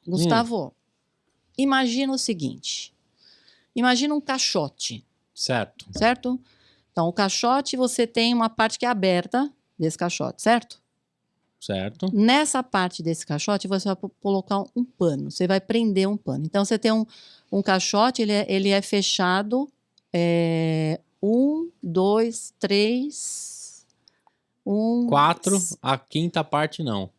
Gustavo, imagina o seguinte. Imagina um caixote. Certo. Certo? Então, o caixote, você tem uma parte que é aberta desse caixote, certo? Certo. Nessa parte desse caixote, você vai colocar um pano. Você vai prender um pano. Então, você tem um caixote, ele é fechado. 1, 2, 3... 4, a quinta parte não.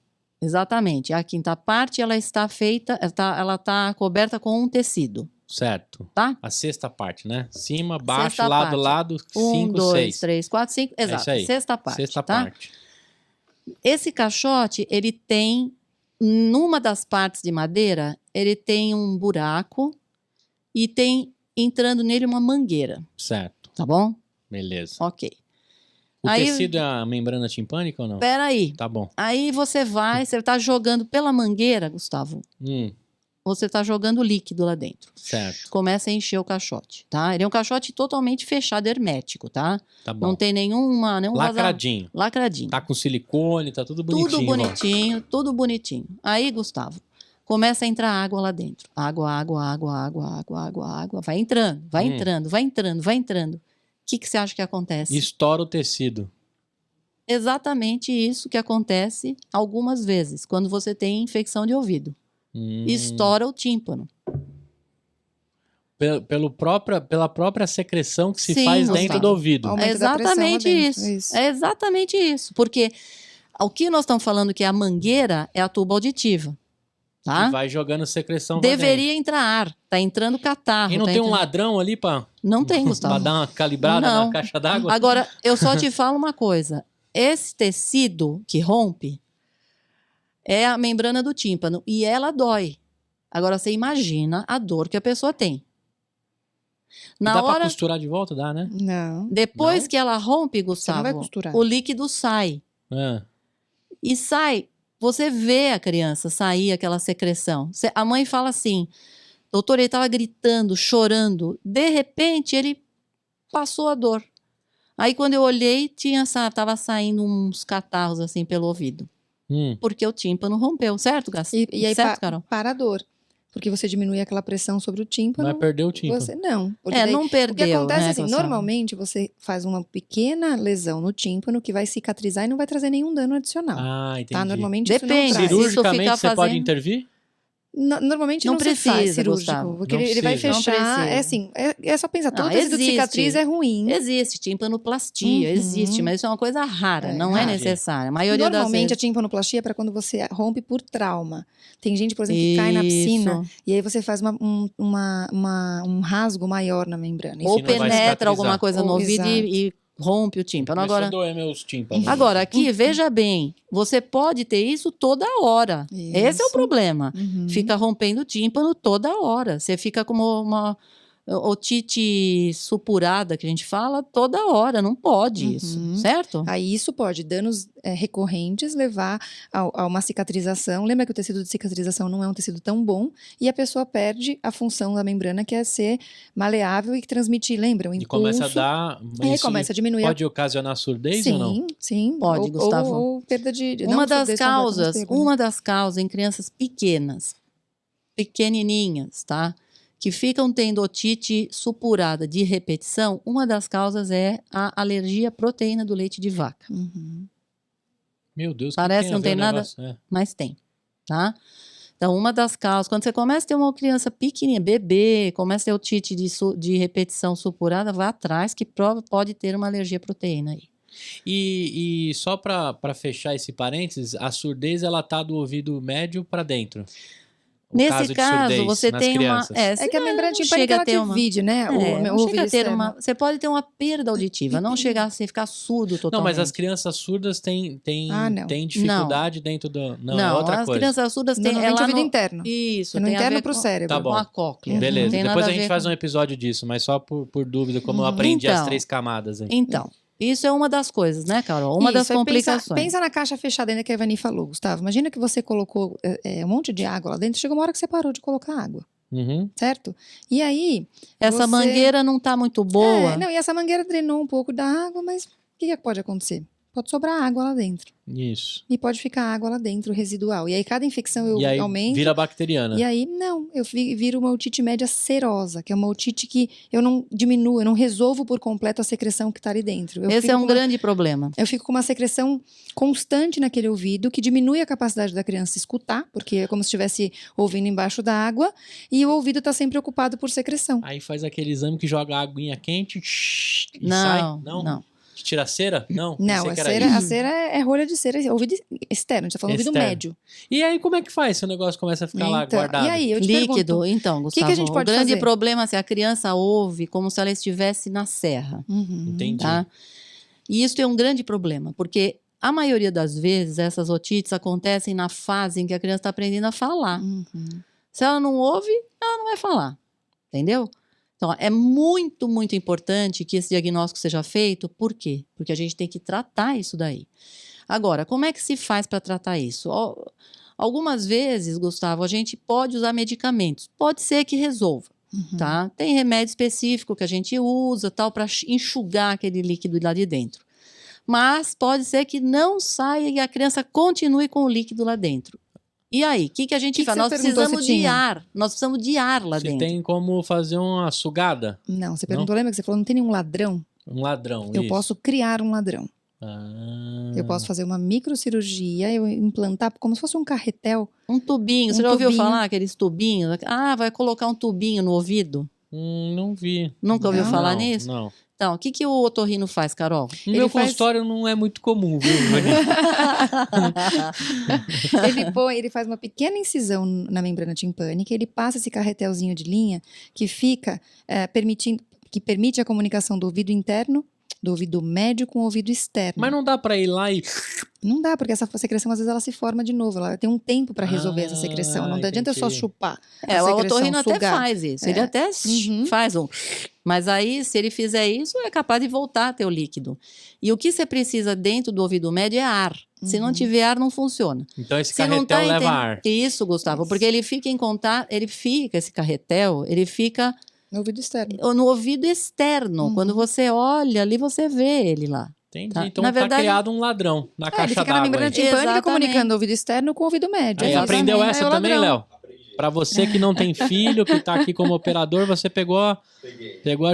Exatamente. A quinta parte, ela está feita, ela está coberta com um tecido. Certo. Tá? A sexta parte, né? Cima, baixo, Sexta lado, parte. lado, 1, 5, 2, 6. 3, 4, 5. É Exato. isso aí. Sexta parte. Sexta tá? parte. Esse caixote, ele tem, numa das partes de madeira, ele tem um buraco e tem entrando nele uma mangueira. Certo. Tá bom? Beleza. Ok. O Aí, tecido é a membrana timpânica ou não? Peraí. Tá bom. Aí você tá jogando pela mangueira, Gustavo. Você tá jogando líquido lá dentro. Certo. Começa a encher o caixote, tá? Ele é um caixote totalmente fechado, hermético, tá? Tá bom. Não tem nenhum Lacradinho. Lacradinho. Tá com silicone, tá tudo bonitinho. Tudo bonitinho, tudo bonitinho. Aí, Gustavo, começa a entrar água lá dentro. Água. Vai entrando, vai entrando, vai entrando, vai entrando. O que você acha que acontece? Estoura o tecido. Exatamente isso que acontece algumas vezes, quando você tem infecção de ouvido. Estoura o tímpano. Pela própria secreção que se Sim, faz Gustavo. dentro do ouvido. É exatamente isso. É exatamente isso. Porque o que nós estamos falando que é a mangueira é a tuba auditiva. Tá? Que vai jogando secreção. Deveria entrar ar. Tá entrando catarro. E não tem um ladrão ali pra... Não tem, Gustavo. Pra dar uma calibrada na caixa d'água? Agora, eu só te falo uma coisa. Esse tecido que rompe é a membrana do tímpano e ela dói. Agora, você imagina a dor que a pessoa tem. Dá pra costurar de volta? Dá, né? Não. Depois que ela rompe, Gustavo, você não vai costurar. O líquido sai. E sai, você vê a criança sair aquela secreção. A mãe fala assim, doutor, ele estava gritando, chorando. De repente, ele passou a dor. Aí, quando eu olhei, tava saindo uns catarros assim pelo ouvido. Porque o tímpano rompeu, certo, Gastão? E aí, certo, Carol? para a dor. Porque você diminui aquela pressão sobre o tímpano. Vai perder o tímpano. Não. Não perdeu. O que acontece né, assim, normalmente você faz uma pequena lesão no tímpano que vai cicatrizar e não vai trazer nenhum dano adicional. Ah, entendi. Tá? Normalmente Depende. isso não traz. Cirurgicamente você pode intervir? Normalmente não precisa, se faz cirúrgico, Gustavo. porque Não ele vai precisa. fechar, é só pensar, todo tecido de cicatriz é ruim. Existe timpanoplastia, existe, mas isso é uma coisa rara, não é necessária. A maioria Normalmente das a timpanoplastia é para quando você rompe por trauma. Tem gente, por exemplo, que cai na piscina e aí você faz um rasgo maior na membrana. Ou penetra alguma coisa no ouvido e rompe o tímpano. Agora, doer meus tímpanos. Agora, aqui, veja bem, você pode ter isso toda hora. Esse é o problema. Fica rompendo o tímpano toda hora. Você fica como uma otite supurada, que a gente fala, toda hora. Não pode isso, certo? Aí isso pode, danos recorrentes, levar a uma cicatrização. Lembra que o tecido de cicatrização não é um tecido tão bom e a pessoa perde a função da membrana, que é ser maleável e transmitir, lembra? O impulso. E começa a dar... começa a diminuir. Pode ocasionar surdez ou não? Sim, pode, Gustavo. Ou perda de... Uma das causas em crianças pequenininhas, tá? Que ficam tendo otite supurada de repetição, uma das causas é a alergia à proteína do leite de vaca. Meu Deus, parece que não tem nada, mas tem, tá? Então, uma das causas, quando você começa a ter uma criança pequenininha, bebê, começa a ter otite de repetição supurada, vai atrás, que pode ter uma alergia à proteína aí. E só para fechar esse parênteses, a surdez ela tá do ouvido médio para dentro. Nesse caso, você tem crianças. É que a membrana timpânica ela divide, né? Você pode ter uma perda auditiva, não chegar a ficar surdo totalmente. Não, mas as crianças surdas têm dificuldade dentro do... Não, é outra coisa. As crianças surdas têm... Normalmente ouvido interno. Isso, é no interno pro cérebro. Tá bom. Com a cóclea. Beleza, depois a gente faz um episódio disso, mas só por dúvida, como eu aprendi as 3 camadas aí. Então... Isso é uma das coisas, né, Carol? Uma das complicações. Pensa na caixa fechada ainda que a Ivani falou, Gustavo. Imagina que você colocou um monte de água lá dentro, chegou uma hora que você parou de colocar água. Certo? E aí... Essa mangueira não está muito boa. E essa mangueira drenou um pouco da água, mas o que pode acontecer? pode sobrar água lá dentro. Isso. E pode ficar água lá dentro, residual. E aí cada infecção eu E aí aumento. vira bacteriana. E aí, não, eu viro uma otite média serosa, que é uma otite que eu não diminuo, eu não resolvo por completo a secreção que está ali dentro. Esse é um grande problema. Eu fico com uma secreção constante naquele ouvido, que diminui a capacidade da criança escutar, porque é como se estivesse ouvindo embaixo da água, e o ouvido está sempre ocupado por secreção. Aí faz aquele exame que joga a aguinha quente e Não, sai? não. Tira a cera? Não. Não, pensei a que era cera, isso. a cera é rolha de cera, é ouvido externo, a gente tá falando ouvido Externo. médio. E aí, como é que faz se o negócio começa a ficar lá Então, guardado? e aí, eu te Líquido, pergunto, então, Gustavo, a gente pode o grande fazer? problema é se a criança ouve como se ela estivesse na serra, Entendi. tá? E isso é um grande problema, porque a maioria das vezes essas otites acontecem na fase em que a criança está aprendendo a falar. Se ela não ouve, ela não vai falar, entendeu? Então, é muito, muito importante que esse diagnóstico seja feito. Por quê? Porque a gente tem que tratar isso daí. Agora, como é que se faz para tratar isso? Algumas vezes, Gustavo, a gente pode usar medicamentos. Pode ser que resolva, tá? Tem remédio específico que a gente usa, tal, para enxugar aquele líquido lá de dentro. Mas pode ser que não saia e a criança continue com o líquido lá dentro. E aí, o que a gente faz? Nós precisamos de ar. Nós precisamos de ar lá Você dentro. tem como fazer uma sugada? Não, você perguntou, lembra que você falou, não tem nenhum ladrão? Um ladrão, Eu isso. posso criar um ladrão. Eu posso fazer uma microcirurgia, eu implantar como se fosse um carretel. Um tubinho. Você já ouviu falar aqueles tubinhos? Ah, vai colocar um tubinho no ouvido? Não vi. Nunca ouviu Não? falar nisso? Não. Então, o que o otorrino faz, Carol? No meu consultório não é muito comum, viu? Ele faz uma pequena incisão na membrana timpânica, ele passa esse carretelzinho de linha que fica que permite a comunicação do ouvido interno, do ouvido médio com o ouvido externo. Mas não dá pra ir lá e... Não dá, porque essa secreção às vezes ela se forma de novo, ela tem um tempo para resolver essa secreção, não adianta eu só entendi. chupar. O otorrino até faz isso, ele até Uhum. faz um... Mas aí, se ele fizer isso, é capaz de voltar a ter o líquido. E o que você precisa dentro do ouvido médio é ar. Se não tiver ar, não funciona. Então esse Se não carretel tá leva ar. Isso, Gustavo, porque ele fica em contato, esse carretel, ele fica No ouvido externo. no ouvido externo. Quando você olha ali, você vê ele lá. Entendi. Tá. Então Na tá verdade- criado um ladrão na Ele caixa fica na d'água. membrana aí. timpânica Exatamente. comunicando o ouvido externo com o ouvido médio. Aí, Exatamente. aprendeu Aí essa é o também, ladrão. Léo? Pra você que não tem filho, que tá aqui como operador, você pegou a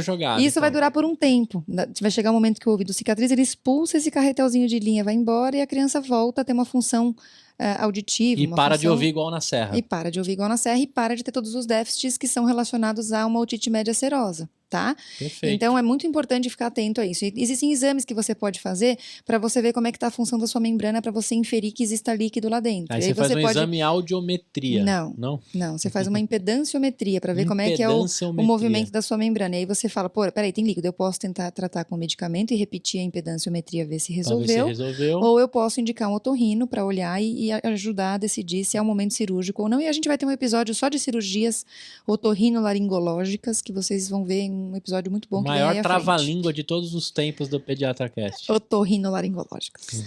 jogada. E isso vai então. durar por um tempo. Vai chegar um momento que o ouvido cicatriza, ele expulsa esse carretelzinho de linha, vai embora e a criança volta a ter uma função auditiva. E uma para de função- ouvir igual na serra. E para de ouvir igual na serra e para de ter todos os déficits que são relacionados a uma otite média serosa, tá? Perfeito. Então é muito importante ficar atento a isso. E existem exames que você pode fazer para você ver como é que está a função da sua membrana, para você inferir que exista líquido lá dentro. Aí E você faz um pode... exame audiometria. Não. Não? Não, você faz uma impedanciometria para ver como é que é o Impedanciometria. movimento da sua membrana. E aí você fala, pô, peraí, tem líquido, eu posso tentar tratar com medicamento e repetir a impedanciometria, ver se Pra ver se resolveu. resolveu. Ou eu posso indicar um otorrino para olhar e ajudar a decidir se é um momento cirúrgico ou não. E a gente vai ter um episódio só de cirurgias otorrinolaringológicas, que vocês vão ver em um episódio muito bom O que vem maior aí à frente. trava-língua de todos os tempos do PediatraCast. Otorrinolaringológicas.